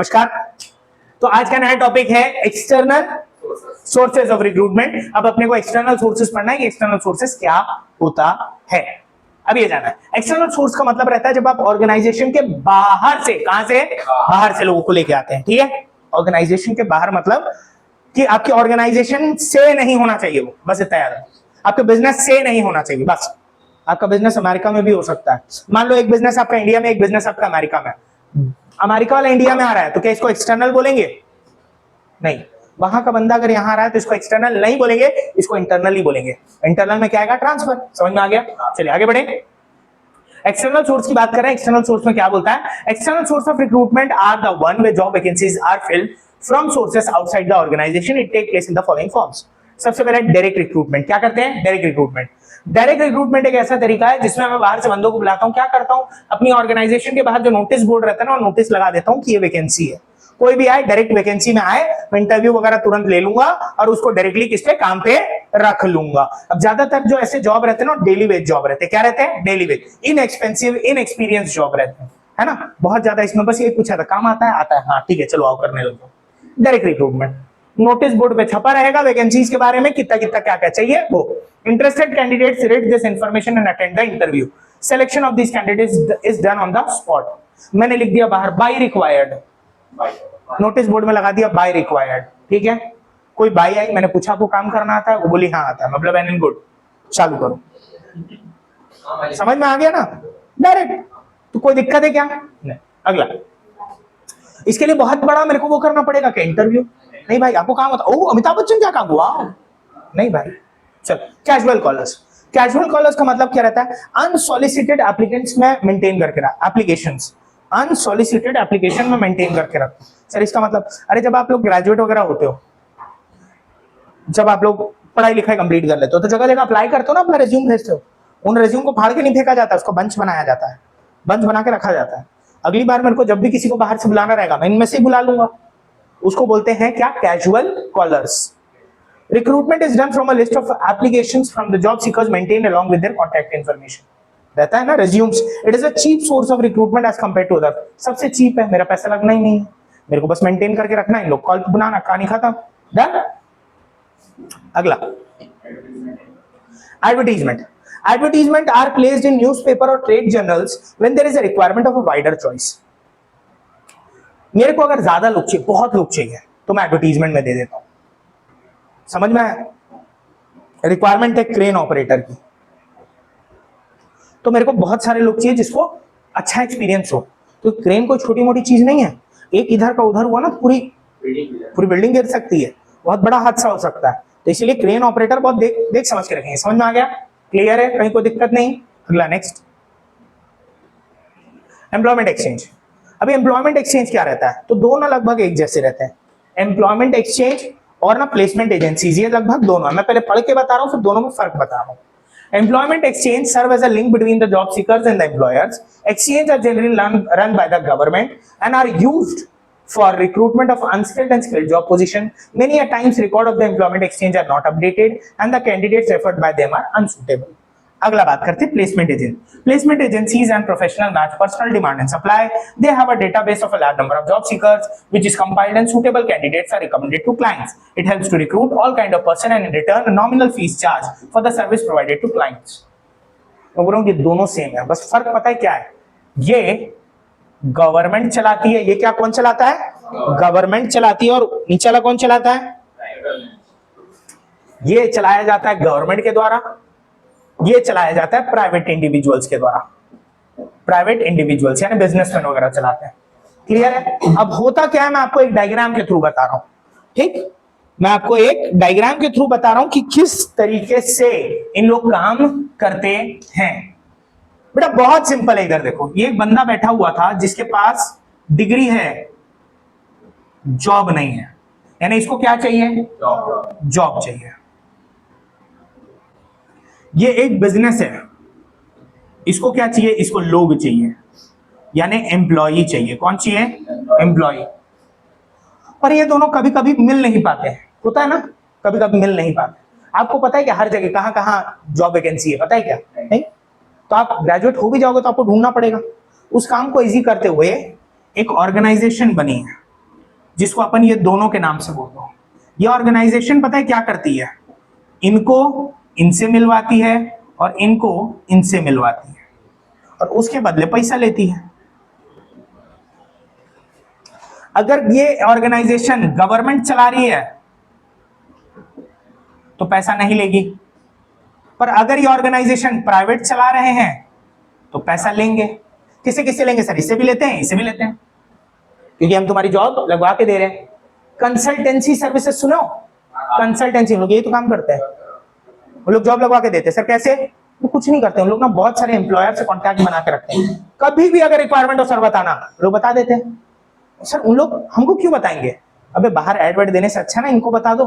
नमस्कार। तो आज का नया टॉपिक है एक्सटर्नल सोर्सेज ऑफ रिक्रूटमेंट। अब अपने को एक्सटर्नल सोर्सेज पढ़ना है कि एक्सटर्नल सोर्सेज क्या होता है। अब ये जाना है एक्सटर्नल सोर्स का मतलब रहता है जब आप ऑर्गेनाइजेशन के बाहर से, कहां से, बाहर से लोगों को लेके आते हैं। ठीक है, ऑर्गेनाइजेशन के बाहर मतलब कि आपकी ऑर्गेनाइजेशन से नहीं होना चाहिए, वो बस इतना याद है। आपके बिजनेस से नहीं होना चाहिए बस। आपका बिजनेस अमेरिका में भी हो सकता है। मान लो एक बिजनेस आपका इंडिया में, एक बिजनेस आपका अमेरिका में। अमेरिका वाला इंडिया में आ रहा है तो क्या इसको एक्सटर्नल बोलेंगे? नहीं। वहां का बंदा अगर यहां आ रहा है तो इसको एक्सटर्नल नहीं बोलेंगे, इसको इंटरनल ही बोलेंगे। इंटरनल में क्या आएगा? ट्रांसफर। समझ में आ गया? चलिए आगे बढ़े। एक्सटर्नल सोर्स की बात कर रहे हैं। एक्सटर्नल सोर्स में क्या बोलता है? External source of recruitment are the one way job vacancies are filled from sources outside the organisation. It take place in the following forms. सबसे पहले डायरेक्ट रिक्रूटमेंट। क्या करते हैं? Direct recruitment. डायरेक्ट रिक्रूटमेंट एक ऐसा तरीका है जिसमें मैं बाहर से बंदों को बुलाता हूं। क्या करता हूं? अपनी ऑर्गेनाइजेशन के बाहर जो नोटिस बोर्ड रहता है ना, नोटिस लगा देता हूं कि ये वैकेंसी है। कोई भी आए, डायरेक्ट वैकेंसी में आए, मैं इंटरव्यू वगैरह तुरंत ले लूंगा और उसको डायरेक्टली किस पे, काम पे रख लूंगा। अब ज्यादातर जो ऐसे जॉब रहते हैं ना, डेली वेज जॉब रहते हैं। क्या रहते हैं? Daily veg, inexpensive, inexperience job रहते हैं, है ना। बहुत ज्यादा इसमें बस ये पूछा था, काम आता है? आता है। हाँ ठीक है, चलो आओ करने लगो। डायरेक्ट रिक्रूटमेंट, नोटिस बोर्ड पे छपा रहेगा वैकेंसीज के बारे में, कितना कितना क्या क्या चाहिए वो। Interested candidates read this information and attend the interview. Selection of this candidates is done on the spot. मैंने लिख दिया बाहर बाय रिक्वायर्ड, नोटिस बोर्ड में लगा दिया बाय रिक्वायर्ड। ठीक है, कोई बाई आई, मैंने पूछा आपको काम करना आता है? वो बोली हाँ आता है, मतलब एन गुड, चालू करो। समझ में आ गया ना? डायरेक्ट। तो कोई दिक्कत है क्या? नहीं। अगला, इसके लिए बहुत बड़ा मेरे को वो करना पड़ेगा क्या, इंटरव्यू? नहीं भाई, आपको काम होता, ओ अमिताभ बच्चन क्या काम हुआ? नहीं भाई। चल, कैजुअल कॉलर्स। कैजुअल कॉलर्स का मतलब क्या रहता है? अनसॉलिसिटेड एप्लीकेंट्स में मेंटेन करके रख, एप्लीकेशंस अनसॉलिसिटेड एप्लीकेशन में मेंटेन करके रख। सर इसका मतलब, अरे जब आप लोग ग्रेजुएट वगैरह होते हो, जब आप लोग पढ़ाई लिखाई कंप्लीट कर लेते हो तो जगह जगह अप्लाई करते हो ना, अपना रेज्यूम भेजते हो। उन रेज्यूम को फाड़ के नहीं फेंका जाता, उसको बंच बनाया जाता है, बंच बना के रखा जाता है। अगली बार मेरे को जब भी किसी को बाहर से बुलाना रहेगा, मैं इनमें से बुला लूंगा। उसको बोलते हैं क्या? Casual callers. Recruitment is done from a list of applications from the job seekers maintained along with their contact information. रहता है ना resumes. It is a cheap source of recruitment as compared to other. सबसे cheap है, मेरा पैसा लगना ही नहीं है, मेरे को बस मेंटेन करके रखना है, इन लोग कॉल बनाना, कहानी खत्म, डन। अगला, advertisement. Advertisement are placed in newspaper or trade journals when there is a requirement of a wider choice. मेरे को अगर ज्यादा लोग चाहिए, बहुत लोग चाहिए, तो मैं एडवर्टीजमेंट में दे देता हूं। समझ में आया? रिक्वायरमेंट है क्रेन ऑपरेटर की, तो मेरे को बहुत सारे लोग चाहिए जिसको अच्छा एक्सपीरियंस हो। तो क्रेन कोई छोटी मोटी चीज नहीं है, एक इधर का उधर हुआ ना, पूरी बिल्डिंग गिर सकती है, बहुत बड़ा हादसा हो सकता है। तो इसलिए क्रेन ऑपरेटर बहुत देख समझ के रखेंगे। समझ में आ गया? क्लियर है? कहीं कोई दिक्कत नहीं? अगला, नेक्स्ट, एम्प्लॉयमेंट एक्सचेंज। अभी एम्प्लॉयमेंट एक्सचेंज क्या रहता है? तो दोनों लगभग एक जैसे रहते हैं, एम्प्लॉयमेंट एक्सचेंज और ना प्लेसमेंट एजेंसीज, ये लगभग दोनों। मैं पहले पढ़ के बता रहा हूं, फिर दोनों में फर्क बता रहा हूं। Employment exchange serve as a link between the job seekers and the employers. Exchange are generally run by the government and are used for recruitment of unskilled and skilled job position. Many a times record of the employment exchange are not updated and the candidates referred by them are unsuitable. अगला बात करते हैं placement agent. Placement agencies and professional match personal demand and supply. They have a database of a large number of job seekers which is compiled and suitable candidates are recommended to clients. It helps to recruit all kind of person and in return a nominal fees charged for the service provided to clients. मैं बोल रहा हूं ये दोनों same है, बस फर्क पता है क्या है? ये गवर्नमेंट चलाती है, ये क्या कौन चलाता है? गवर्नमेंट चलाती है। और नीचे वाला कौन चलाता है? ये चलाया जाता है गवर्नमेंट के द्वारा, ये चलाया जाता है प्राइवेट इंडिविजुअल्स के द्वारा। प्राइवेट इंडिविजुअल्स यानी बिजनेसमैन वगैरह चलाते हैं। क्लियर है? अब होता क्या है, मैं आपको एक डायग्राम के थ्रू बता रहा हूं। ठीक, मैं आपको एक डायग्राम के थ्रू बता रहा हूं कि किस तरीके से इन लोग काम करते हैं। बेटा बहुत सिंपल है, इधर देखो, ये एक बंदा बैठा हुआ था जिसके पास डिग्री है, जॉब नहीं है, यानी इसको क्या चाहिए? जॉब चाहिए। ये एक बिजनेस है, इसको क्या चाहिए? इसको लोग चाहिए, यानी एम्प्लॉय चाहिए। कौन चाहिए? एम्प्लॉय। पर ये दोनों कभी कभी मिल नहीं पाते हैं, होता है ना, कभी कभी मिल नहीं पाते। आपको पता है कि हर जगह कहां कहां जॉब वैकेंसी है, पता है क्या? नहीं। तो आप ग्रेजुएट हो भी जाओगे तो आपको ढूंढना पड़ेगा। उस काम को इजी करते हुए एक ऑर्गेनाइजेशन बनी है, जिसको अपन ये दोनों के नाम से बोल दो। ये ऑर्गेनाइजेशन पता है क्या करती है, इनको इनसे मिलवाती है और इनको इनसे मिलवाती है और उसके बदले पैसा लेती है। अगर ये ऑर्गेनाइजेशन गवर्नमेंट चला रही है तो पैसा नहीं लेगी, पर अगर ये ऑर्गेनाइजेशन प्राइवेट चला रहे हैं तो पैसा लेंगे। किसे किसे लेंगे सर? इससे भी लेते हैं, इससे भी लेते हैं, क्योंकि हम तुम्हारी जॉब लगवा के दे रहे हैं। कंसल्टेंसी सर्विसेज सुनो, कंसल्टेंसी लोग ये तो काम करते हैं, वो लोग जॉब लगवा के देते हैं। सर कैसे? वो कुछ नहीं करते, उन लोग ना बहुत सारे एम्प्लॉयर से कॉन्टैक्ट बना के रखते हैं, कभी भी अगर रिक्वायरमेंट हो सर बताना, लोग बता देते हैं। सर उन लोग हमको क्यों बताएंगे? अबे बाहर एडवर्ट देने से अच्छा ना इनको बता दो,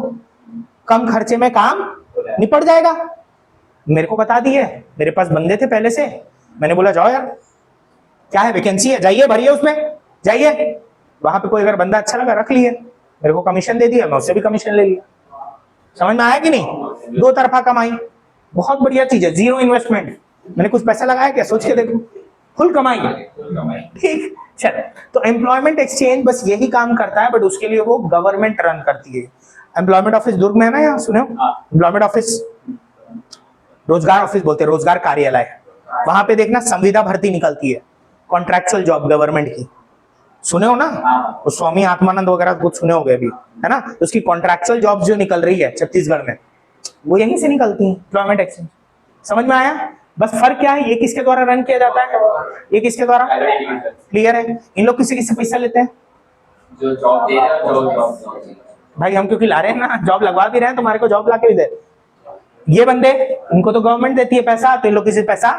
कम खर्चे में काम निपट जाएगा। मेरे को बता दिए, मेरे पास बंदे थे पहले से, मैंने बोला जाओ यार क्या है वैकेंसी है, जाइए भरिए उसमें, जाइए। वहां पे कोई अगर बंदा अच्छा लगा रख लिए, मेरे को कमीशन दे दिया, मैं उससे भी कमीशन ले लिया। समझ में आया कि नहीं? दो तरफा कमाई, बहुत बढ़िया चीज है, जीरो इन्वेस्टमेंट। मैंने कुछ पैसा लगाया क्या? सोच के देखो, फुल कमाई। ठीक, चल। तो एम्प्लॉयमेंट एक्सचेंज बस यही काम करता है, बट उसके लिए वो गवर्नमेंट रन करती है। एम्प्लॉयमेंट ऑफिस दुर्ग में है ना, यहाँ सुने हो? एम्प्लॉयमेंट ऑफिस, रोजगार ऑफिस बोलते हैं, रोजगार कार्यालय। वहां पे देखना संविदा भर्ती निकलती है, कॉन्ट्रैक्चुअल जॉब गवर्नमेंट की, सुने हो ना? तो स्वामी आत्मानंद वगैरह कुछ सुने हो गए अभी, है ना? तो उसकी कॉन्ट्रैक्चुअल जॉब जो निकल रही है छत्तीसगढ़ में, वो यहीं से निकलती है, एम्प्लॉयमेंट एक्सचेंज। समझ में आया? बस फर्क क्या है, ये किसके द्वारा रन किया जाता है, ये किसके द्वारा? क्लियर है? इन लोग किसी किससे पैसा लेते हैं? जो जॉब दे रहा है, जो जॉब भाई हम क्योंकि ला रहे हैं ना, जॉब लगवा भी रहे हैं, तुम्हारे को जॉब ला के भी दे। ये बंदे, इनको तो गवर्नमेंट देती है पैसा, तो इन लोग किसी पैसा।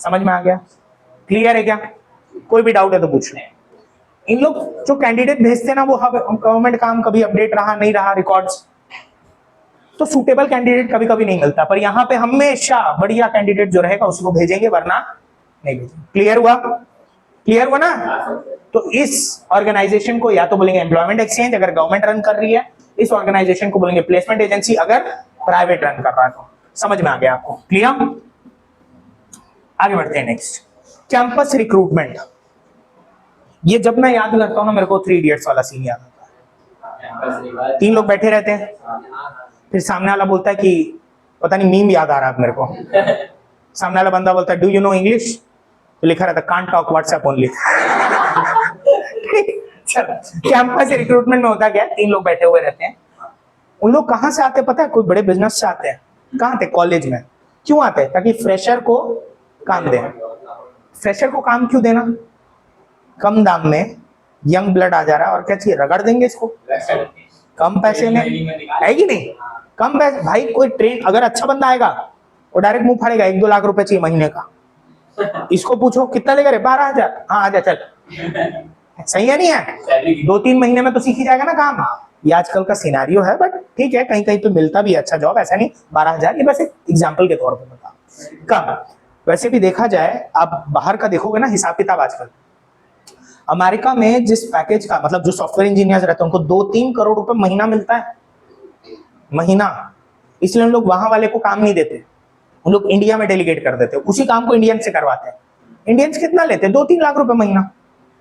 समझ में आ गया? क्लियर है क्या? कोई भी डाउट है तो पूछ लें। इन लोग जो कैंडिडेट भेजते हैं ना, वो गवर्नमेंट काम कभी अपडेट रहा नहीं रहा रिकॉर्ड्स, तो सूटेबल कैंडिडेट कभी कभी नहीं मिलता, पर यहाँ पे हमेशा बढ़िया कैंडिडेट जो रहेगा उसको भेजेंगे, वरना नहीं भेजेंगे। क्लियर हुआ? क्लियर हुआ ना? तो इस ऑर्गेनाइजेशन को या तो बोलेंगे एम्प्लॉयमेंट एक्सचेंज अगर गवर्नमेंट रन कर रही है, इस ऑर्गेनाइजेशन को बोलेंगे प्लेसमेंट एजेंसी अगर प्राइवेट रन कर रहा है। तो समझ में आ गया आपको? क्लियर? आगे बढ़ते हैं नेक्स्ट, कैंपस रिक्रूटमेंट। ये जब मैं याद करता हूँ ना, मेरे को 3 इडियट्स वाला सीन याद आता है। 3 लोग बैठे रहते हैं, फिर सामने वाला बोलता है कि पता नहीं मीम याद आ रहा है मेरे को। सामने वाला बंदा बोलता है डू यू नो इंग्लिश, तो लिखा रहता कांट टॉक व्हाट्सएप ओनली। चलो, कैंपस रिक्रूटमेंट में होता क्या है, 3 लोग बैठे हुए रहते हैं। उन लोग कहाँ से आते हैं पता है? कोई बड़े बिजनेस से आते हैं। कहाँ आते? कॉलेज में। क्यों आते हैं? ताकि फ्रेशर को काम दें। फ्रेशर को काम क्यों देना? कम दाम में यंग ब्लड आ जा रहा है, और क्या चाहिए, रगड़ देंगे इसको कम पैसे में, है कि नहीं? कम पैसे भाई, कोई ट्रेन अगर अच्छा बंदा आएगा वो डायरेक्ट मुंह फाड़ेगा, 1-2 लाख रुपए चाहिए महीने का। इसको पूछो कितना लेगा रे? 12,000। हाँ आजा चल। सही है नहीं है? 2-3 महीने में तो सीख ही जाएगा ना काम। ये आजकल का सिनेरियो है, बट ठीक है, कहीं कहीं पे मिलता भी अच्छा जॉब, ऐसा नहीं। 12,000 ये बस एक एग्जाम्पल के तौर पर बता कम। वैसे भी देखा जाए, आप बाहर का देखोगे ना हिसाब किताब, आजकल अमेरिका में जिस पैकेज का मतलब जो सॉफ्टवेयर इंजीनियर्स रहते हैं उनको 2-3 करोड़ रुपए महीना मिलता है, महीना। इसलिए उन लोग वहां वाले को काम नहीं देते, उन लोग इंडिया में डेलीगेट कर देते, उसी काम को इंडियन से करवाते हैं। इंडियंस कितना लेते हैं? 2-3 लाख रुपए महीना,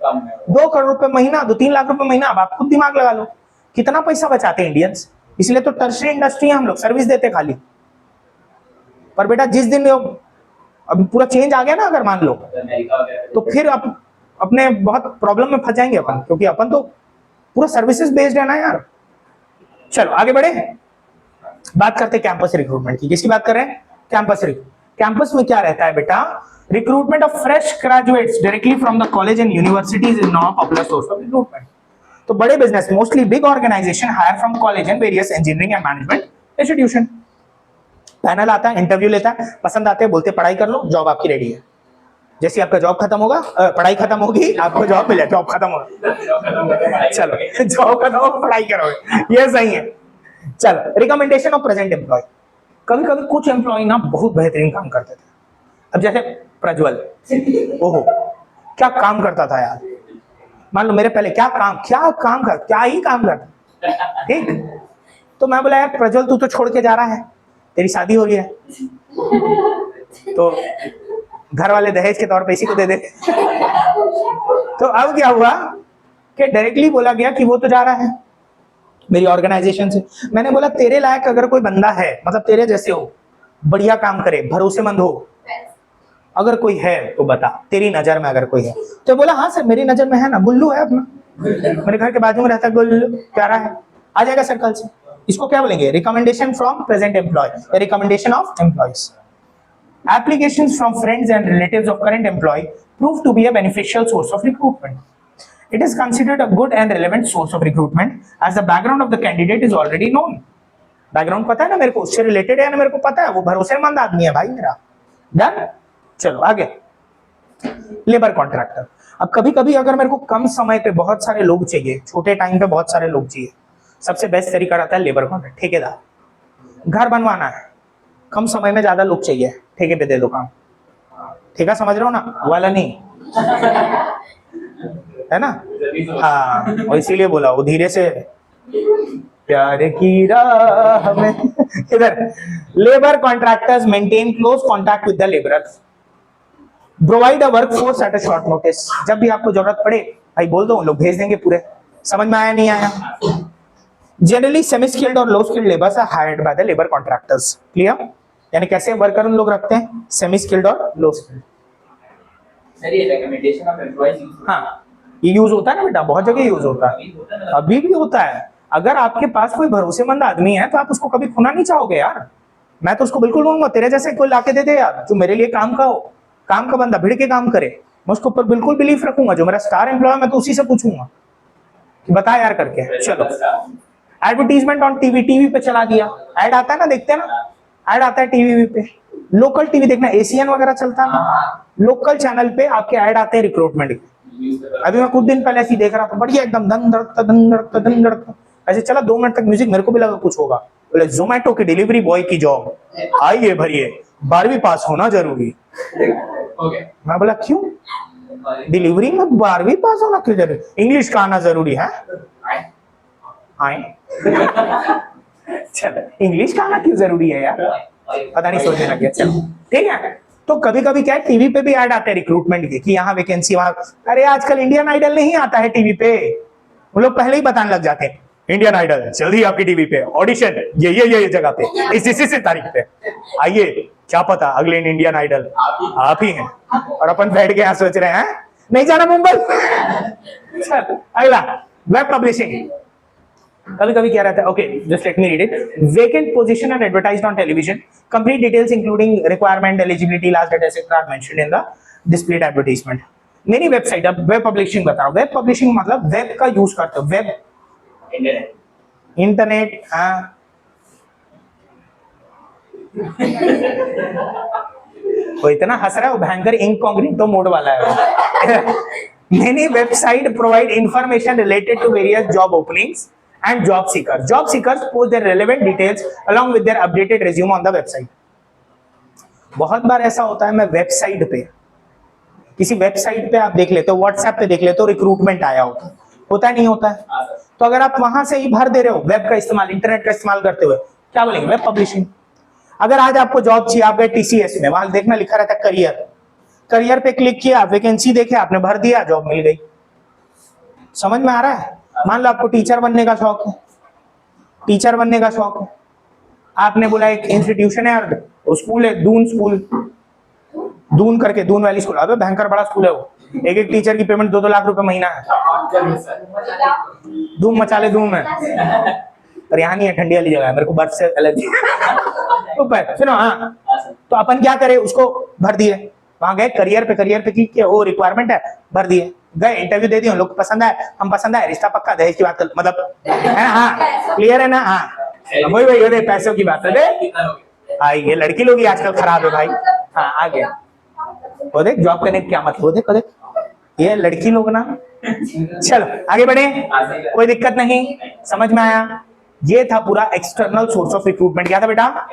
2 करोड़ रुपए महीना, 2-3 लाख रुपए महीना। अब आप खुद दिमाग लगा लो कितना पैसा बचाते हैं इंडियंस। इसलिए तो टर्शरी इंडस्ट्री है, हम लोग सर्विस देते खाली। पर बेटा जिस दिन अभी पूरा चेंज आ गया ना, अगर मान लो, तो फिर अपने बहुत प्रॉब्लम में फंस जाएंगे अपन, क्योंकि अपन तो पूरा सर्विसेज बेस्ड है ना यार। चलो आगे बढ़े, बात करते हैं कैंपस रिक्रूटमेंट की। किसकी बात कर रहे हैं? Campus recruitment. कैंपस में क्या रहता है बेटा? Recruitment of fresh graduates directly from the college and universities is now popular source of recruitment. तो बड़े business, mostly big organisation, hire from college and various engineering and management institution. Panel आता है, interview लेता है, पसंद आते हैं, बोलते पढ़ाई कर लो, जॉब आपकी रेडी है। जैसे आपका जॉब खत्म होगा, पढ़ाई खत्म होगी, आपको जॉब मिले, जॉब खत्म होगा, चलो जॉब खत्म होगा, पढ़ाई करोगे, ये सही है। चलो, रिकमेंडेशन ऑफ प्रेजेंट एम्प्लॉय। कभी कभी कुछ एम्प्लॉय ना बहुत बेहतरीन काम करते थे। अब जैसे प्रज्वल, ओहो क्या काम करता था यार। मान लो मेरे पहले क्या ही काम करता, ठीक। तो मैं बोला यार प्रज्वल तू तो छोड़ के जा रहा है, तेरी शादी हो रही है, तो घर वाले दहेज के तौर पे इसी को दे दे। तो अब क्या हुआ, कि डायरेक्टली बोला गया कि वो तो जा रहा है मेरी ऑर्गेनाइजेशन से। मैंने बोला तेरे लायक अगर कोई बंदा है, मतलब तेरे जैसे हो, बढ़िया काम करे, भरोसेमंद हो, अगर कोई है तो बता, तेरी नजर में अगर कोई है। तो बोला हाँ सर मेरी नजर में है ना, गुल्लू है अपना, मेरे घर के बाजू में रहता है, गुल्लू प्यारा है, आ जाएगा सर्कल से। इसको क्या बोलेंगे? Recommendation from present employ, recommendation of employees. Applications from friends and relatives of current employee prove to be a beneficial source of recruitment. It is considered a good and relevant source of recruitment as the background of the candidate is already known. Background पता है ना मेरे को, उससे related है ना, मेरे को पता है वो भरोसेमंद आदमी है भाई मेरा। डन, चलो आगे। Labour contractor. अब कभी कभी अगर मेरे को कम समय पे बहुत सारे लोग चाहिए, छोटे टाइम पे बहुत सारे लोग चाहिए, सबसे बेस्ट तरीका रहता है लेबर कॉन्ट्रैक्ट, ठेकेदार। घर बनवाना है, कम समय में ज्यादा लोग चाहिए, ठेके पे दे दो काम। ठेका समझ रहे हो ना, वाला नहीं है ना। हाँ, और इसीलिए बोला वो धीरे से प्यार की राह में। इधर labour contractors maintain close contact with the labourers, provide a workforce at a short notice. जब भी आपको जरूरत पड़े भाई बोल दो, लोग भेज देंगे पूरे। समझ में आया नहीं आया? जनरली सेमी स्किल्ड और low skilled labours are hired by the labour contractors. Clear? यानी कैसे वर्कर उन लोग रखते हैं, सेमी स्किल्ड और लो स्किल्ड। सर ये रिकमेंडेशन ऑफ एम्प्लॉयज हाँ, ये यूज होता है ना बेटा, बहुत जगह यूज होता है, अभी भी होता है। अगर आपके पास कोई भरोसेमंद आदमी है तो आप उसको कभी खोना नहीं चाहोगे यार। मैं तो उसको बिल्कुल बोलूंगा तेरे जैसे कोई लाके दे दे यार, जो मेरे लिए काम का हो, काम का बंदा, भिड़ के काम करे, मैं उसके ऊपर बिल्कुल बिलीफ रखूंगा। जो मेरा स्टार एम्प्लॉय, मैं तो उसी से पूछूंगा कि बता यार करके। चलो, एडवर्टीजमेंट ऑन टीवी, टीवी पे चला दिया, ऐड आता है ना, देखते हैं ना, ऐड आता है टीवी पे। लोकल टीवी देखना, एशियन वगैरह चलता है ना, लोकल चैनल पे आपके ऐड आते हैं रिक्रूटमेंट के। अभी मैं कुछ दिन पहले ऐसे देख रहा था, बढ़िया एकदम दन धड़कता दन धड़कता दन धड़कता, ऐसे चला 2 मिनट तक म्यूजिक, मेरे को भी लगा कुछ होगा। बोले जोमेटो की डिलीवरी बॉय की जॉब, आइए भरिए, 12वीं पास होना जरूरी। मैं बोला क्यों डिलीवरी में 12वीं पास होना क्यों जरूरी? इंग्लिश का आना जरूरी है। आए चलो, इंग्लिश का आना क्यों जरूरी है यार, पता नहीं, सोचने लग गया। चलो ठीक है। तो कभी कभी क्या है, टीवी पे भी ऐड आते हैं रिक्रूटमेंट के कि यहाँ वैकेंसी, वहां। अरे आजकल इंडियन आइडल नहीं आता है टीवी पे, वो लोग पहले ही बताने लग जाते हैं इंडियन आइडल जल्दी आपकी टीवी पे, ऑडिशन ये जगह पे, इस तारीख पे आइए। क्या पता अगले इंडियन आइडल आप ही हैं, और अपन बैठ के यहाँ सोच रहे हैं नहीं जाना मुंबई। चल अगला, वेब पब्लिशिंग। कभी कभी क्या रहता है, okay just let me read it. Vacant position and advertised on television, complete details including requirement, eligibility, last date etcetera are mentioned in the displayed advertisement. मेरी वेबसाइट, अब वेब पब्लिशिंग बता रहा हूं। वेब पब्लिशिंग मतलब web का use करते हो, web internet. हाँ वो इतना हंस रहा है, वो भयंकर इनकॉन्ग्रुएंट मोड वाला है। Many websites provide information related to various job openings and job seekers. Job seekers post their relevant details along with their updated resume on the website. बहुत बार ऐसा होता है, मैं वेबसाइट पे, किसी वेबसाइट पे आप देख लेते हो, व्हाट्सएप पे देख लेते हो, रिक्रूटमेंट आया होता है नहीं होता है? तो अगर आप वहां से ही भर दे रहे हो, वेब का इस्तेमाल, इंटरनेट का इस्तेमाल करते हुए, क्या बोलेंगे? Web publishing. अगर आज आपको जॉब चाहिए, आप गए टीसीएस में, वहां देखना लिखा रहता है करियर, करियर पे क्लिक किया, वैकेंसी देखे, आपने भर दिया, जॉब मिल गई। समझ में आ रहा है? मान लो आपको टीचर बनने का शौक है, टीचर बनने का शौक है, आपने बोला एक इंस्टीट्यूशन है यार, स्कूल है दून स्कूल, दून करके, दून वैली स्कूल, अबे भयंकर बड़ा स्कूल है वो, एक एक टीचर की पेमेंट 2-2 लाख रुपए महीना है। धूम मचा ले धूम है, पर यहाँ नहीं है, ठंडी वाली जगह है, मेरे को बर्फ से एलर्जी। ऊपर सुनो, हाँ तो अपन क्या करे, उसको भर दिए, वहां गए करियर पे क्लिक किया, वो रिक्वायरमेंट है, भर दिए, गए इंटरव्यू दे दिए, लोग पसंद आए, हम पसंद आए, रिश्ता पक्का, दहेज की बात कर, मतलब है। हाँ क्लियर है ना? हाँ वही पैसों की बात है। हाँ ये लड़की लोग ही आजकल खराब है भाई। हाँ आगे वो देख, जॉब करने क्या मतलब, वो देख ये लड़की लोग ना। चलो आगे बढ़े, कोई दिक्कत नहीं, समझ में आया? ये था पूरा एक्सटर्नल सोर्स ऑफ रिक्रूटमेंट। क्या था बेटा?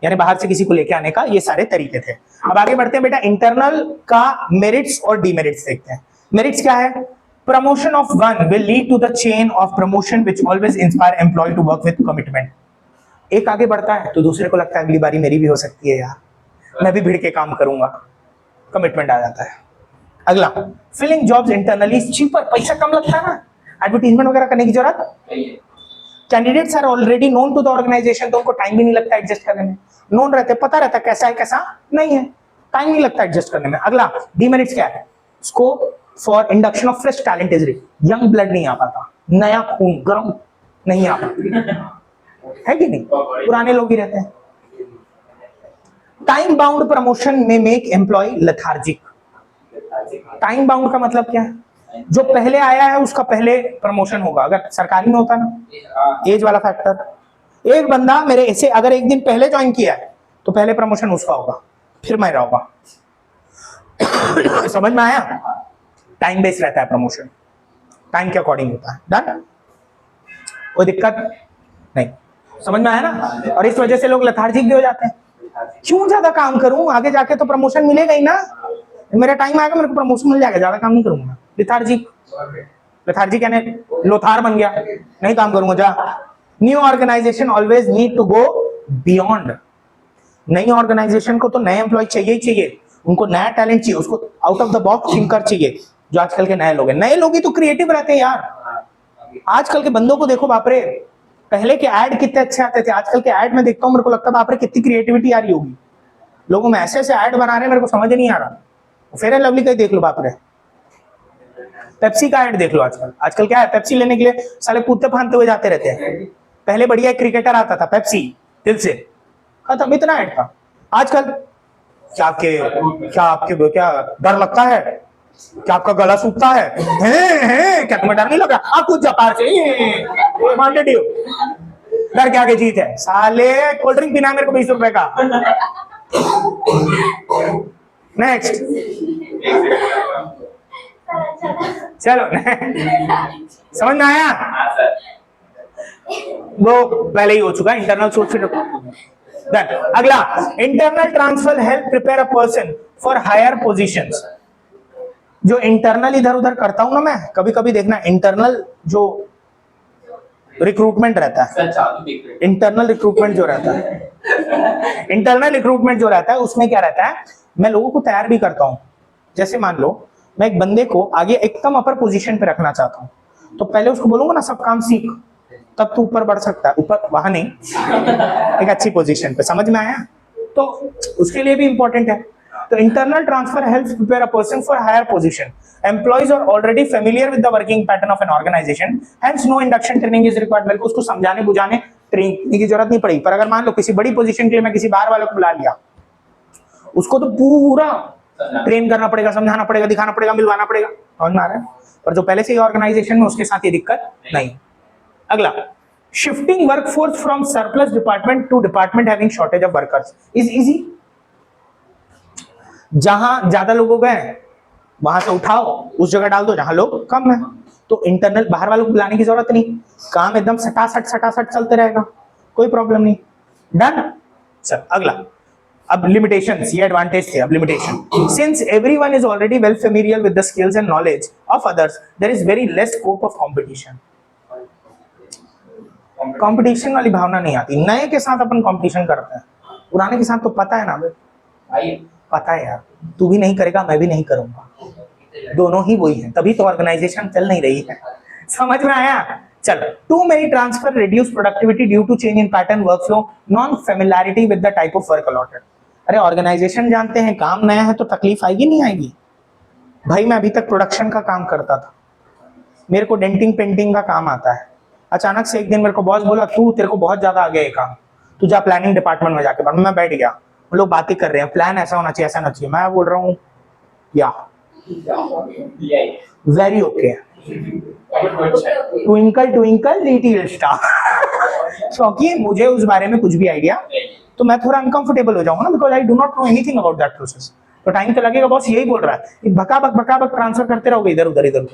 यानी बाहर से किसी को लेके आने का ये सारे तरीके थे। अब आगे बढ़ते हैं बेटा, इंटरनल का मेरिट्स और डीमेरिट्स देखते हैं। मेरिट्स क्या है? Promotion of one will lead to the chain of promotion which always inspire employ to work with commitment. एक आगे बढ़ता है तो दूसरे को लगता है अगली बारी मेरी भी हो सकती है यार, मैं भी भिड़ के काम करूंगा, कमिटमेंट आ जाता है। अगला, फिलिंग जॉब्स इंटरनली चीपर, पैसा कम लगता है ना, एडवर्टीजमेंट वगैरह करने की जरूरत। सही है। Candidates are already known to the organisation, तो उनको टाइम भी नहीं लगता एडजस्ट करने में, नोन रहते, पता रहता कैसा है कैसा नहीं है, टाइम नहीं लगता एडजस्ट करने में। अगला डीमेरिट्स क्या है, scope for induction of fresh talent is young blood नहीं आ पाता, नया खून गर्म नहीं आ पाता है कि नहीं, पुराने लोग ही रहते हैं। टाइम बाउंड प्रमोशन में make employ lethargic. Time bound का मतलब क्या है, जो पहले आया है उसका पहले प्रमोशन होगा, अगर सरकारी में होता ना एज वाला फैक्टर। एक बंदा मेरे ऐसे अगर एक दिन पहले ज्वाइन किया है तो पहले प्रमोशन उसका होगा, फिर मेरा होगा। समझ में आया, टाइम बेस्ड रहता है प्रमोशन, टाइम के अकॉर्डिंग होता है। डन, कोई दिक्कत नहीं, समझ में आया ना। और इस वजह से लोग लेथार्जिक भी हो जाते हैं, क्यों ज्यादा काम करूं, आगे जाके तो प्रमोशन मिलेगा ही ना, मेरा टाइम आएगा मेरे को प्रमोशन मिल जाएगा, ज्यादा काम नहीं करूंगा। लेथार्जिक, लेथार्जिक यानी लोथार बन गया, नहीं काम करूंगा जा। New organisation always need to go beyond. नई ऑर्गेनाइजेशन को तो नए एम्प्लॉय चाहिए ही चाहिए, उनको नया टैलेंट चाहिए, उसको out of the box thinker चाहिए, जो आजकल के नए लोग हैं। नए लोग ही तो क्रिएटिव रहते हैं यार। आजकल के बंदों को देखो, बापरे, पहले के ऐड कितने अच्छे आते थे, आजकल के ऐड में देखता हूँ मेरे को लगता है बापरे कितनी क्रिएटिविटी आ रही होगी, लोगों में ऐसे ऐसे ऐड बना रहे हैं मेरे को समझ नहीं आ रहा। फेयर एंड लवली का ही देख लो, बापरे, पेप्सी का ऐड देख लो आजकल। आजकल क्या है, पेप्सी लेने के लिए साले कूदते फांदते हुए जाते रहते हैं। पहले बढ़िया क्रिकेटर आता था पेप्सी, दिल से खत्म, इतना ऐड था। आजकल क्या आपके क्या डर लगता है, क्या आपका गला सूखता है, क्या तुम्हें डर नहीं लगा, आप कूद जा पार से, डर के आगे जीत है। साले कोल्ड ड्रिंक पीना मेरे को 20 रुपए का। नेक्स्ट, चलो समझ में आया, वो पहले ही हो चुका इंटरनल सोर्स। अगला, internal transfer help prepare a person for higher positions. जो इंटरनल इधर उधर करता हूं ना मैं, कभी कभी देखना, इंटरनल जो रिक्रूटमेंट रहता है, इंटरनल रिक्रूटमेंट जो रहता है, इंटरनल रिक्रूटमेंट जो रहता है उसमें क्या रहता है, मैं लोगों को तैयार भी करता हूं। जैसे मान लो मैं एक बंदे को आगे एकदम अपर पोजीशन पे रखना चाहता हूं, तो पहले उसको बोलूंगा ना सब काम सीख, तब तू ऊपर बढ़ सकता है, ऊपर वहां नहीं, एक अच्छी पोजीशन पे। समझ में आया, तो उसके लिए भी इंपॉर्टेंट है। तो internal transfer helps prepare a person for higher position. Employees are already familiar with the working pattern of an organisation, hence no induction training is required. मेरे को उसको समझाने बुझाने ट्रेनिंग की जरूरत नहीं पड़ी। पर अगर मान लो किसी बड़ी पोजीशन के लिए मैं किसी बाहर वाले को बुला लिया, उसको तो पूरा ट्रेन करना पड़ेगा, समझाना पड़ेगा, दिखाना पड़ेगा, मिलवाना पड़ेगा, समझ में आ रहा है। पर जो पहले से ही ऑर्गेनाइजेशन में, उसके साथ ये दिक्कत नहीं। अगला, shifting workforce from surplus department to department having shortage of workers is easy. जहां ज्यादा लोग गए वहां से उठाओ, उस जगह डाल दो जहां लोग कम है। तो इंटरनल बाहर वालों को बुलाने की जरूरत नहीं, काम एकदम सटासट चलते रहेगा, कोई प्रॉब्लम नहीं। डन। चल अगला, अब लिमिटेशंस, ये एडवांटेज थे, अब limitation. Since everyone is already well familiar with the skills and knowledge of others, there is very less scope of competition. Competition वाली भावना नहीं आती। नए के साथ अपन कंपटीशन करते हैं, पुराने के साथ तो पता है ना भाई, पता है यार, तू भी नहीं करेगा मैं भी नहीं करूंगा, दोनों ही वही हैं, तभी तो ऑर्गेनाइजेशन चल नहीं रही है। समझ में आया। चलो, too many transfer reduce productivity due to change in pattern workflow, non familiarity with the type of work allotted. अरे ऑर्गेनाइजेशन जानते हैं, काम नया है तो तकलीफ आएगी नहीं आएगी। भाई मैं अभी तक प्रोडक्शन का काम करता था, मेरे को डेंटिंग पेंटिंग का काम आता है। अचानक से एक दिन मेरे को बॉस बोला, तू तेरे को बहुत ज्यादा आ गया ये काम, तू जा प्लानिंग डिपार्टमेंट में जाके। मैं बैठ गया, हम लोग बातें कर रहे हैं, प्लान ऐसा होना चाहिए, ऐसा होना चाहिए। मैं बोल रहा हूँ या very okay, twinkle twinkle little star. क्योंकि मुझे उस बारे में कुछ भी आइडिया, तो मैं थोड़ा अनकंफर्टेबल हो जाऊंगा ना, because I do not know anything about that process. तो टाइम तो लगेगा, बॉस यही बोल रहा है, बकाबक ट्रांसफर करते रहोगे इधर उधर,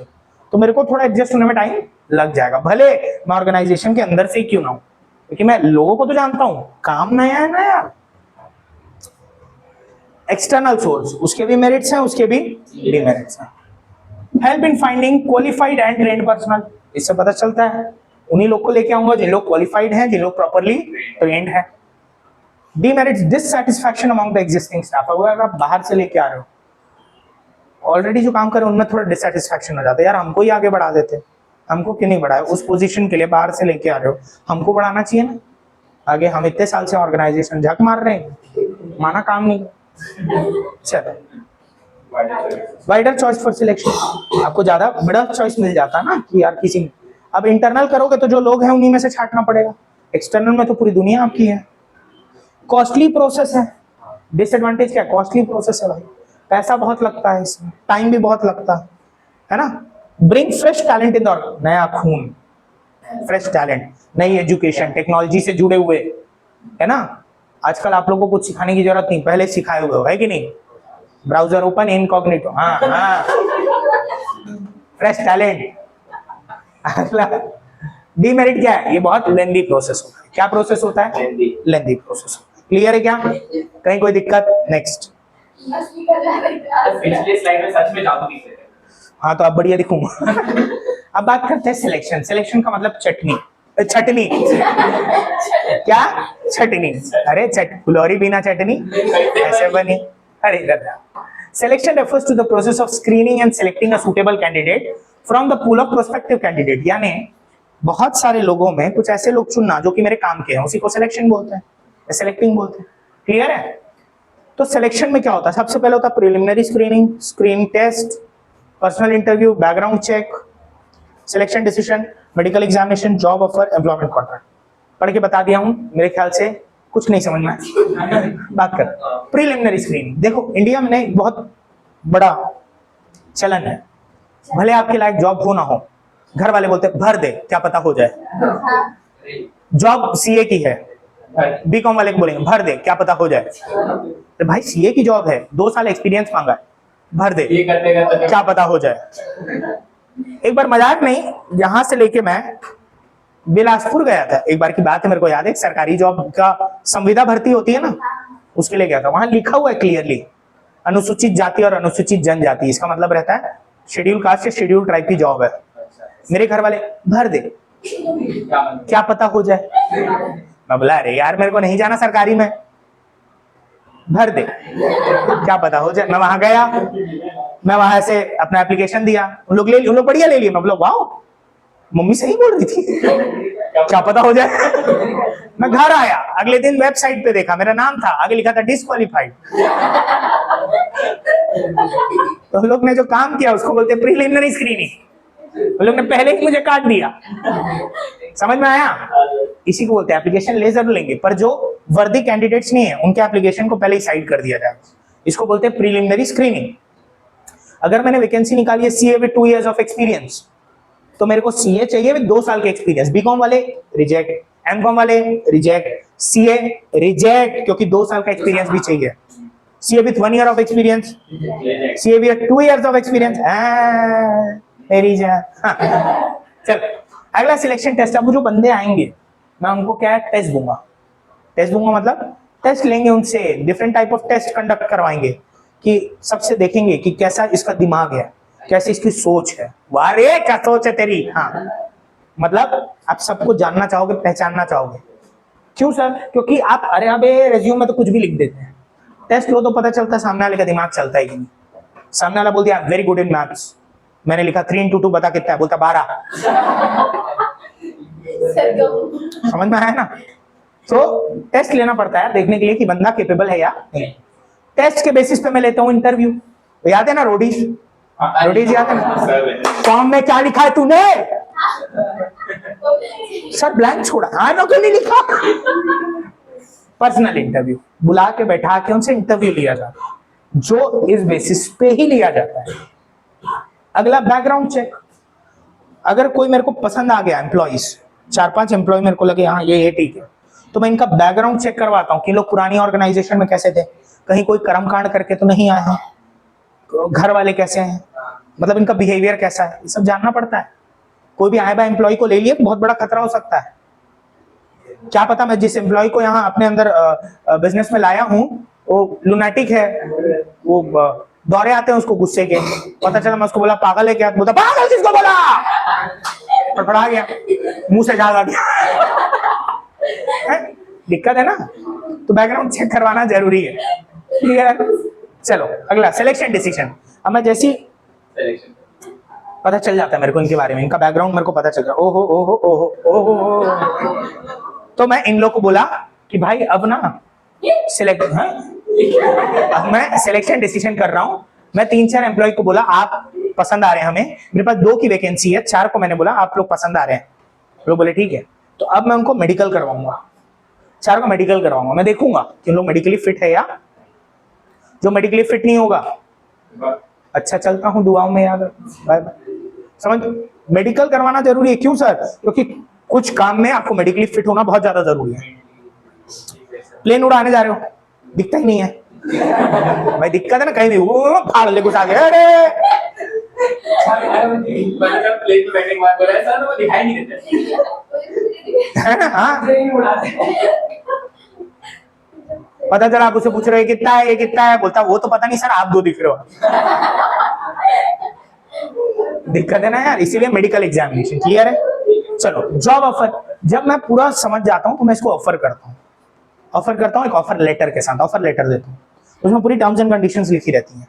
तो मेरे को थोड़ा एडजस्ट होने में टाइम लग जाएगा। भले मैं ऑर्गेनाइजेशन के अंदर से ही क्यों ना हूं, क्योंकि मैं लोगों को तो जानता हूं, काम नया है ना यार। एक्सटर्नल सोर्स, उसके भी मेरिट्स हैं, उसके भी डिमेरिट्स हैं। Help in finding qualified and trained personnel, इससे पता चलता है उन्हीं लोग को लेके आऊंगा जिन लोग क्वालिफाइड हैं, जिन लोग प्रॉपर्ली ट्रेन्ड हैं। Demerits, dissatisfaction among the existing staff. अगर आप बाहर से लेके आ रहे हो ऑलरेडी जो काम कर रहे हैं उनमें थोड़ा डिससेटिस्फैक्शन हो जाता है, यार हमको ही आगे बढ़ा देते, हमको क्यों नहीं बढ़ाया, उस पोजीशन के लिए बाहर से लेके आ रहे हो, हमको बढ़ाना चाहिए ना आगे, हम इतने साल से ऑर्गेनाइजेशन झक मार रहे हैं, माना काम नहीं। चलो, वाइडर चॉइस फॉर सिलेक्शन, आपको ज्यादा बड़ा चॉइस मिल जाता ना कि यार किसी में, अब इंटरनल करोगे तो जो लोग हैं उन्हीं में से छांटना पड़ेगा, एक्सटर्नल में तो पूरी दुनिया आपकी है। कॉस्टली प्रोसेस है, डिसएडवांटेज क्या है, कॉस्टली प्रोसेस है भाई, पैसा बहुत लगता है इसमें, टाइम भी बहुत लगता है ना। Bring fresh talent in the, नया खून, फ्रेश टैलेंट, नई एजुकेशन, टेक्नोलॉजी से जुड़े हुए, है ना। आजकल आप लोगों को कुछ सिखाने की जरूरत नहीं, पहले सिखाए हुए हो, है कि नहीं, ब्राउजर ओपन, इनकॉग्निटो, हाँ हाँ, फ्रेश टैलेंट। अगला डीमेरिट क्या है, ये बहुत लेंदी प्रोसेस होता है, क्या प्रोसेस होता है, लेंदी प्रोसेस, क्लियर है क्या, कहीं कोई दिक्कत, नेक्स्ट। पिछले स्लाइड में सच में जादू दिख रहे थे। हाँ तो अब बढ़िया दिखूंगा। अब बात करते हैं सिलेक्शन, सिलेक्शन का मतलब चटनी, छटनी, क्या छटनी, अरे फुलौरी बिना चटनी ऐसे बनी, अरे दादा। Selection refers to the process of screening and selecting a suitable candidate from the pool of prospective candidate, यानी बहुत सारे लोगों में कुछ ऐसे लोग चुनना जो कि मेरे काम के हैं, उसी को सिलेक्शन बोलते हैं, सेलेक्टिंग बोलते हैं, क्लियर है। तो सिलेक्शन में क्या होता है, सबसे पहले होता है preliminary screening, screen test, personal interview, background check, selection decision, medical examination, job offer, employment contract. पढ़ के बता दिया हूं, मेरे ख्याल से कुछ नहीं समझ में आया। बात कर प्रिलिमिनरी स्क्रीनिंग, देखो इंडिया में एक बहुत बड़ा चलन है, भले आपके लायक जॉब हो ना हो, घर वाले बोलते भर दे क्या पता हो जाए, जॉब सीए की है, बीकॉम वाले को बोलेंगे भर दे क्या पता हो जाए, तो भाई सीए की जॉब है, 2 साल एक्सपीरियंस मांगा है, भर दे क्या पता हो जाए। एक बार मजाक नहीं, यहां से लेके मैं बिलासपुर गया था, एक बार की बात है, मेरे को याद है, सरकारी जॉब का संविदा भर्ती होती है ना, उसके लिए गया था, वहां लिखा हुआ है क्लियरली अनुसूचित जाति और अनुसूचित जनजाति, इसका मतलब रहता है शेड्यूल कास्ट या शेड्यूल ट्राइब की जॉब है। मेरे घर वाले भर दे क्या पता हो जाए, मैं बोला अरे यार मेरे को नहीं जाना सरकारी में, भर दे क्या पता हो जाए। मैं वहां गया, मैं वहां से अपना एप्लीकेशन दिया, उन लोग बढ़िया ले लिए, मैं बोला वाह मम्मी सही बोल रही थी, क्या पता हो जाए। मैं घर आया, अगले दिन वेबसाइट पे देखा, मेरा नाम था, आगे लिखा था डिस्क्वालीफाइड। तो लोग ने जो काम किया उसको बोलते हैं प्रीलिमिनरी स्क्रीनिंग, उन लोग ने पहले ही मुझे काट दिया, समझ में आया। इसी को बोलते हैं एप्लीकेशन ले जरूर लेंगे, पर जो वर्दी कैंडिडेट्स नहीं है उनके एप्लीकेशन को पहले ही साइड कर दिया जाए, इसको बोलते हैं प्रीलिमिनरी स्क्रीनिंग। अगर मैंने वैकेंसी निकाली है CA with 2 years of experience, तो मेरे को सीए चाहिए विद 2 साल के एक्सपीरियंस, बीकॉम वाले रिजेक्ट, एमकॉम वाले रिजेक्ट, सीए रिजेक्ट क्योंकि 2 साल का एक्सपीरियंस भी चाहिए, CA with 1 year of experience, CA with 2 years of experience, मेरी जान। चल अगला सिलेक्शन टेस्ट। अब जो बंदे आएंगे मैं उनको क्या टेस्ट दूंगा, टेस्ट दूंगा मतलब टेस्ट लेंगे उनसे, different type of test conduct करवाएंगे कि सबसे देखेंगे कि कैसा इसका दिमाग है, कैसी इसकी सोच है, वाह रे क्या सोच है तेरी, हाँ मतलब आप सबको जानना चाहोगे, पहचानना चाहोगे। क्यों सर? क्योंकि आप अरे अबे रेज्यूम में तो कुछ भी लिख देते हैं, टेस्ट लो तो पता चलता है सामने वाले का दिमाग चलता है कि नहीं। सामने वाला बोल दिया वेरी गुड इन मैथ्स, मैंने लिखा 3 into 2 बता कितना है, बोलता 12। समझ में आया ना। तो टेस्ट लेना पड़ता है देखने के लिए कि बंदा केपेबल है या नहीं। टेस्ट के बेसिस पे मैं लेता हूँ इंटरव्यू, तो याद है ना रोडीज, रोडीज याद है ना, फॉर्म में क्या लिखा है तूने, सर ब्लैंक छोड़ा, हाँ ना क्यों नहीं लिखा। पर्सनल इंटरव्यू बुला के बैठा के उनसे इंटरव्यू लिया जाता है, जो इस बेसिस पे ही लिया जाता है। अगला बैकग्राउंड चेक, अगर कोई मेरे को पसंद आ गया एम्प्लॉइज, 4-5 एम्प्लॉय मेरे को लगे हाँ ये ठीक है, तो मैं इनका बैकग्राउंड चेक करवाता हूँ कि लोग पुरानी ऑर्गेनाइजेशन में कैसे थे, कहीं कोई कर्मकांड करके तो नहीं आए हैं, घर वाले कैसे हैं, मतलब इनका बिहेवियर कैसा है, ये सब जानना पड़ता है। कोई भी आए बा एम्प्लॉय को ले लिए बहुत बड़ा खतरा हो सकता है, क्या पता मैं जिस एम्प्लॉय को यहाँ अपने अंदर बिजनेस में लाया हूँ वो लुनाटिक है, वो दौरे आते हैं उसको गुस्से के, पता चला मैं उसको बोला पागल है क्या, बोलता पागल किसको बोला, फड़फड़ा गया, मुंह से झाग आ गया। दिक्कत है ना, तो बैकग्राउंड चेक करवाना जरूरी है, क्लियर। चलो अगला सिलेक्शन डिसीजन। अब मैं जैसी सिलेक्शन पता चल जाता है मेरे को इनके बारे में, इनका बैकग्राउंड मेरे को पता चल जाता है। ओहो ओहो ओहो ओहो ओहो। तो मैं इन लोग को बोला कि भाई अब ना सिलेक्ट, अब मैं सिलेक्शन डिसीजन कर रहा हूँ। मैं 3-4 एम्प्लॉय को बोला आप पसंद आ रहे हैं हमें, मेरे पास 2 की वैकेंसी है, 4 को मैंने बोला आप लोग पसंद आ रहे हैं, लोग बोले ठीक है। तो अब मैं उनको मेडिकल करवाऊंगा, 4 को मेडिकल करवाऊंगा। मैं देखूंगा कि उन लोग मेडिकली फिट है या जो मेडिकली फिट नहीं होगा अच्छा चलता हूँ दुआओं में याद, बाय बाय। समझ, मेडिकल करवाना जरूरी है। क्यों सर? क्योंकि कुछ काम में आपको मेडिकली फिट होना बहुत ज्यादा जरूरी है। प्लेन उड़ाने जा रहे हो, दिखता ही नहीं है भाई, दिक्कत है ना, कहीं भी वो फाड़ ले कुछ आगे, अरे मतलब प्लेन पे बैठने के बाद बोला सर वो दिखाई नहीं देते है ना। हाँ, ट्रेन उड़ाते पता चला आप उसे पूछ रहे हो कितना है, ये कितना है, बोलता वो तो पता नहीं सर, आप 2 दिख रहे हो। दिक्कत है ना यार, इसीलिए मेडिकल एग्जामिनेशन। क्लियर है? चलो, जॉब ऑफर, जब मैं पूरा समझ जाता हूँ तो मैं इसको ऑफर करता हूँ। ऑफर करता हूँ एक ऑफर लेटर के साथ, ऑफर लेटर देता हूँ, उसमें पूरी टर्म्स एंड कंडीशंस लिखी रहती हैं।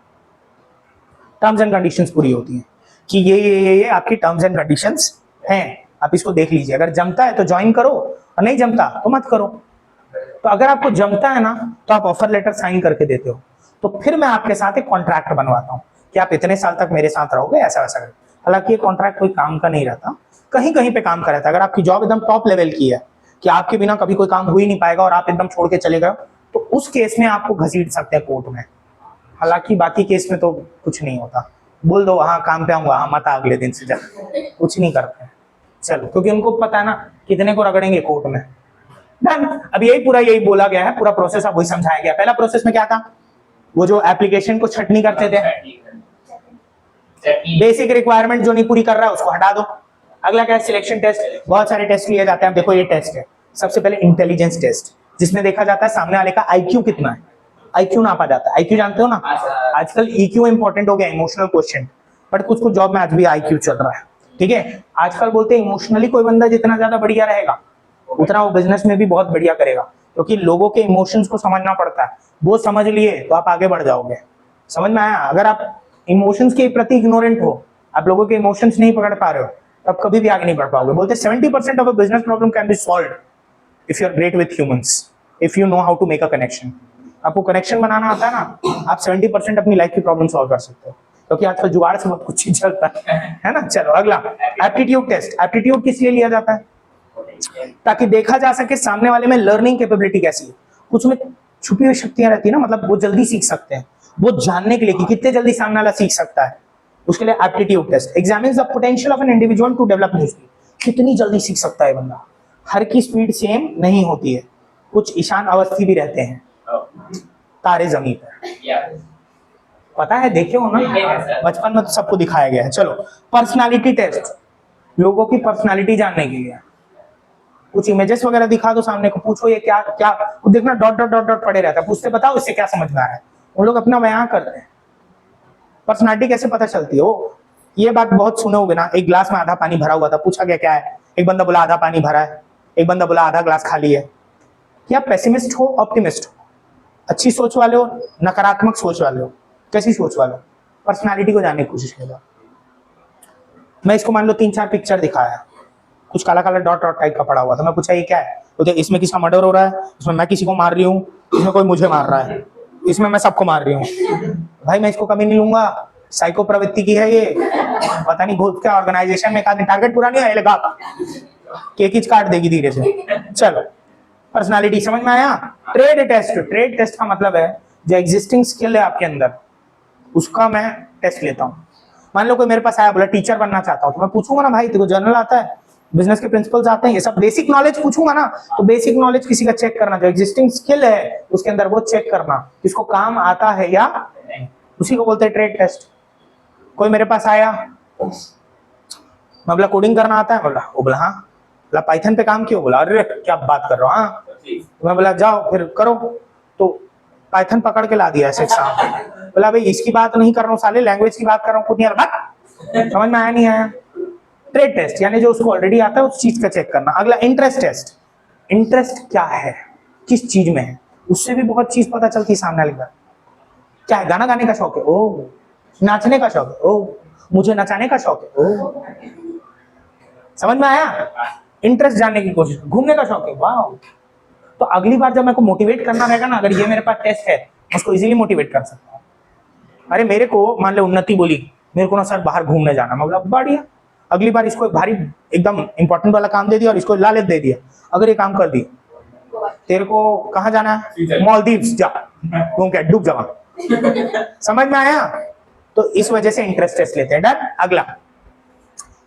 टर्म्स एंड कंडीशंस पूरी होती हैं कि ये आपकी टर्म्स एंड कंडीशंस हैं, आप इसको देख लीजिए, अगर जमता है तो ज्वाइन करो और नहीं जमता तो मत करो। तो अगर आपको जमता है ना तो आप ऑफर लेटर साइन करके देते हो, तो फिर मैं आपके साथ एक कॉन्ट्रैक्ट बनवाता हूँ कि आप इतने साल तक मेरे साथ रहोगे, ऐसा वैसा करके। हालांकि ये कॉन्ट्रैक्ट कोई काम का नहीं रहता, कहीं कहीं पे काम का रहता है। अगर आपकी जॉब एकदम टॉप लेवल की है कि आपके बिना कभी कोई काम हो ही नहीं पाएगा और आप एकदम छोड़ के चले गए, तो उस केस में आपको घसीट सकते हैं कोर्ट में। हालांकि बाकी केस में तो कुछ नहीं होता, बोल दो हाँ काम पे आऊंगा, हाँ मत आ अगले दिन से, जा कुछ नहीं करते। चलो, क्योंकि उनको पता है ना कितने को रगड़ेंगे कोर्ट में। डन। अब यही बोला गया है, पूरा प्रोसेस अब वही समझाया गया। पहला प्रोसेस में क्या था, वो जो एप्लीकेशन को छटनी करते थे, बेसिक रिक्वायरमेंट जो नहीं पूरी कर रहा है उसको हटा दो। अगला क्या है, सिलेक्शन टेस्ट। बहुत सारे टेस्ट लिए जाते हैं, देखो ये टेस्ट है। सबसे पहले इंटेलिजेंस टेस्ट, जिसमें देखा जाता है सामने वाले का आईक्यू कितना है, आईक्यू नापा जाता है। आईक्यू जानते हो ना, आजकल ईक्यू इंपॉर्टेंट हो गया, इमोशनल क्वेश्चन, बट कुछ कुछ जॉब में आज भी आईक्यू चल रहा है। ठीक है, आजकल बोलते हैं इमोशनली कोई बंदा जितना ज्यादा बढ़िया रहेगा उतना वो बिजनेस में भी बहुत बढ़िया करेगा, क्योंकि लोगों के इमोशंस को समझना पड़ता है। वो समझ लिए तो आप आगे बढ़ जाओगे। समझ में आया? अगर आप इमोशंस के प्रति इग्नोरेंट हो, आप लोगों के इमोशंस नहीं पकड़ पा रहे हो, तब कभी भी आगे नहीं बढ़ पाओगे। बोलते 70% of a business problem can be solved if you are great with humans, if you know how to make a connection. आपको कनेक्शन बनाना आता है ना, आप 70% अपनी लाइफ की प्रॉब्लम सॉल्व कर सकते हो, क्योंकि आजकल जुगाड़ से बहुत कुछ चीज चलता है ना। चलो अगला, एप्टीट्यूड टेस्ट। एप्टीट्यूड किस लिए लिया जाता है? ताकि देखा जा सके सामने वाले में लर्निंग कैपेबिलिटी कैसी है। कुछ में छुपी हुई शक्तियां रहती है ना, मतलब वो जल्दी सीख सकते हैं, वो जानने के लिए कि कितने जल्दी सामने वाला सीख सकता है, उसके लिए aptitude test examines the potential of an individual to develop new skill. कितनी जल्दी सीख सकता है बंदा। हर की स्पीड सेम नहीं होती है, कुछ ईशान अवस्थी भी रहते हैं तारे जमीन पर, पता है, देखे हो ना, बचपन में तो सबको दिखाया गया है। चलो, पर्सनालिटी टेस्ट, लोगों की पर्सनालिटी जानने के लिए। कुछ इमेजेस वगैरह दिखा दो सामने को, पूछो ये क्या क्या, देखना डॉट डॉट डॉट डॉट पड़े रहता है, पूछते बताओ इससे क्या समझ में आ रहा है, वो लोग अपना बयां करते हैं। पर्सनालिटी कैसे पता चलती है? वो ये बात बहुत सुने होगे ना, एक गिलास में आधा पानी भरा हुआ था, पूछा गया क्या है, एक बंदा बोला आधा पानी भरा है, एक बंदा बोला आधा ग्लास खाली है। क्या पेसिमिस्ट हो ऑप्टिमिस्ट हो, अच्छी सोच वाले हो नकारात्मक सोच वाले हो, कैसी सोच वाले हो? पर्सनालिटी को जानने की कोशिश करो। मैं इसको मान लो 3-4 पिक्चर दिखाया, कुछ काला काला डॉट डॉट टाइप का पड़ा हुआ था, मैं पूछा ये क्या है, तो इसमें किसका मर्डर हो रहा है, इसमें मैं किसी को मार रही हूँ, इसमें कोई मुझे मार रहा है, इसमें मैं सबको मार रही हूँ। भाई मैं इसको कभी नहीं लूंगा, साइको प्रवृत्ति की है ये, पता नहीं बहुत क्या ऑर्गेनाइजेशन में टारगेट पूरा नहीं आएगा, केक काट देगी धीरे से। चलो, पर्सनालिटी समझ में आया। ट्रेड टेस्ट, ट्रेड टेस्ट का मतलब है जो एग्जिस्टिंग स्किल है आपके अंदर उसका मैं टेस्ट लेता हूँ। मान लो कोई मेरे पास आया, बोला टीचर बनना चाहता हूँ, तो मैं पूछूंगा ना भाई तेरे को जर्नल आता है, बिजनेस के प्रिंसिपल्स आते हैं, ये सब बेसिक नॉलेज पूछूंगा ना। तो बेसिक नॉलेज किसी का चेक करना, जो एग्जिस्टिंग स्किल है उसके अंदर वो चेक करना, किसको काम आता है या नहीं, उसी को बोलते हैं ट्रेड टेस्ट। कोई मेरे पास आया, मैं बोला कोडिंग करना आता है, बोला वो बोला हाँ, बोला पाइथन पे काम क्यों, बोला अरे क्या बात कर रहा हूँ हाँ, मैं बोला जाओ फिर करो, तो पाइथन पकड़ के ला दिया ऐसे एग्जाम। बोला भाई इसकी बात नहीं कर रहा हूँ साले, लैंग्वेज की बात कर रहा हूँ, खुद नहीं आ रहा, समझ में आया नहीं आया। ट्रेड टेस्ट यानी जो उसको ऑलरेडी आता है उस चीज का चेक करना। अगला इंटरेस्ट टेस्ट, इंटरेस्ट क्या है, किस चीज में है, उससे भी बहुत चीज पता चलती है सामने वाले का। क्या है, गाना गाने का शौक है, ओह नाचने का शौक है, ओ मुझे नचाने का शौक है, ओ समझ में आया। इंटरेस्ट जानने की कोशिश, घूमने का शौक है, वाह। तो अगली बार जब मेरे को मोटिवेट करना रहेगा ना, अगर ये मेरे पास टेस्ट है, उसको इजीली मोटिवेट कर सकता हूँ। अरे मेरे को मान लो उन्नति बोली मेरे को ना सर बाहर घूमने जाना, मैं बोला बढ़िया, अगली बार इसको एक भारी एकदम इंपॉर्टेंट वाला काम दे दिया और इसको लालच दे दिया, अगर ये काम कर दी, तेरे को कहाँ जाना है, मालदीव्स जा, घूम के डूब जावा। समझ में आया। तो इस वजह से इंटरेस्ट टेस्ट लेते हैं। डन। अगला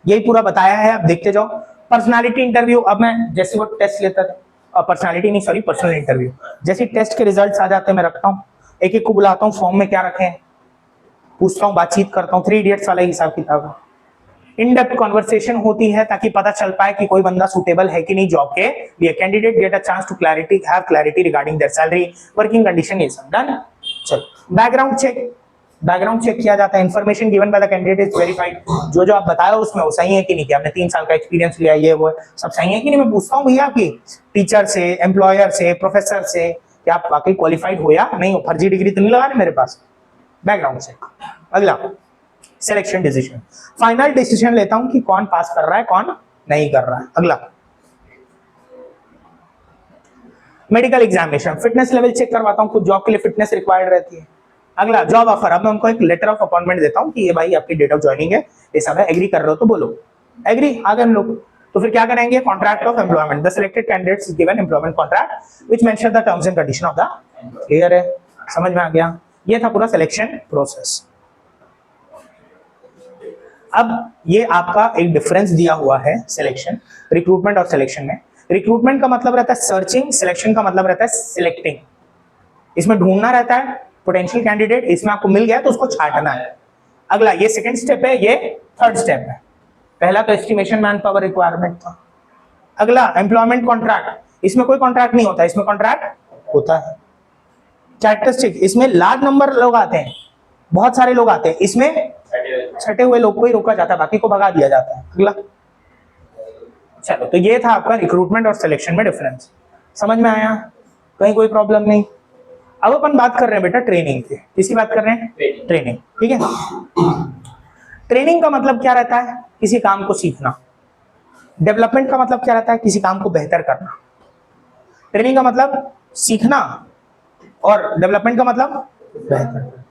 यही पूरा बताया है, अब देखते जाओ। पर्सनालिटी इंटरव्यू, अब मैं जैसे वो टेस्ट लेता था, पर्सनालिटी नहीं सॉरी पर्सनल इंटरव्यू, जैसे टेस्ट के रिजल्ट्स आ जाते हैं मैं रखता हूँ, एक एक को बुलाता हूँ, फॉर्म में क्या रखें पूछता हूँ, बातचीत करता हूँ, 3 इडियट्स वाला हिसाब किताब। इन डेप्थ कॉन्वर्सेशन होती है ताकि पता चल पाए कि कोई बंदा सुटेबल है कि नहीं जॉब के लिए। Candidate get a chance to have clarity regarding their salary, working condition, ये सब। डन। चलो बैकग्राउंड चेक, बैकग्राउंड चेक किया जाता है। Information given by the candidate is verified, जो जो आप बताए उसमें वो सही है कि नहीं, कि आपने 3 साल का एक्सपीरियंस लिया, ये वो सब सही है कि नहीं। मैं पूछता हूँ भैया आपकी टीचर से, एम्प्लॉयर से, प्रोफेसर से, कि आप वाकई क्वालिफाइड हो या नहीं हो, फर्जी डिग्री तो नहीं लगा रहे मेरे पास। Background check. अगला सिलेक्शन डिसीजन, फाइनल डिसीजन लेता हूं कि कौन पास कर रहा है कौन नहीं कर रहा है। अगला medical examination, fitness level check करवाता हूं, कुछ जॉब के लिए फिटनेस रिक्वायर्ड रहती है। अगला जॉब ऑफर, अब मैं उनको एक लेटर ऑफ अपॉइंटमेंट देता हूं कि ये भाई आपकी डेट ऑफ ज्वाइनिंग है, ये सब है, एग्री कर रहे हो तो बोलो, एग्री आ गए हम लोग। तो फिर क्या करेंगे, contract of employment, the selected candidates is given employment contract which mention the terms and condition of the, clear है, समझ में आ गया। ये था पूरा सिलेक्शन प्रोसेस। अब ये आपका एक डिफरेंस दिया हुआ है सिलेक्शन, रिक्रूटमेंट और सिलेक्शन में। रिक्रूटमेंट का मतलब रहता है सर्चिंग, सिलेक्शन का मतलब रहता है सिलेक्टिंग। इसमें ढूंढना रहता है पोटेंशियल कैंडिडेट, इसमें आपको मिल गया तो उसको छांटना है। अगला ये सेकंड स्टेप है, ये थर्ड स्टेप है। पहला तो एस्टिमेशन मैन पावर रिक्वायरमेंट था। अगला एम्प्लॉयमेंट कॉन्ट्रैक्ट, इसमें कोई कॉन्ट्रैक्ट नहीं होता, इसमें कॉन्ट्रैक्ट होता है। कैरेक्टरिस्टिक, इसमें लार्ज नंबर लोग आते हैं, बहुत सारे लोग आते हैं, इसमें छटे हुए लोग को ही रोका जाता है, बाकी को भगा दिया जाता है। अगला चलो, तो ये था आपका रिक्रूटमेंट और सिलेक्शन में डिफरेंस। समझ में आया, कहीं कोई प्रॉब्लम नहीं। अब अपन बात कर रहे हैं बेटा ट्रेनिंग की। किसकी बात कर रहे हैं, ट्रेनिंग, ठीक है। ट्रेनिंग का मतलब क्या रहता है, किसी काम को सीखना। डेवलपमेंट का मतलब क्या रहता है, किसी काम को बेहतर करना। ट्रेनिंग का मतलब सीखना और डेवलपमेंट का मतलब बेहतर।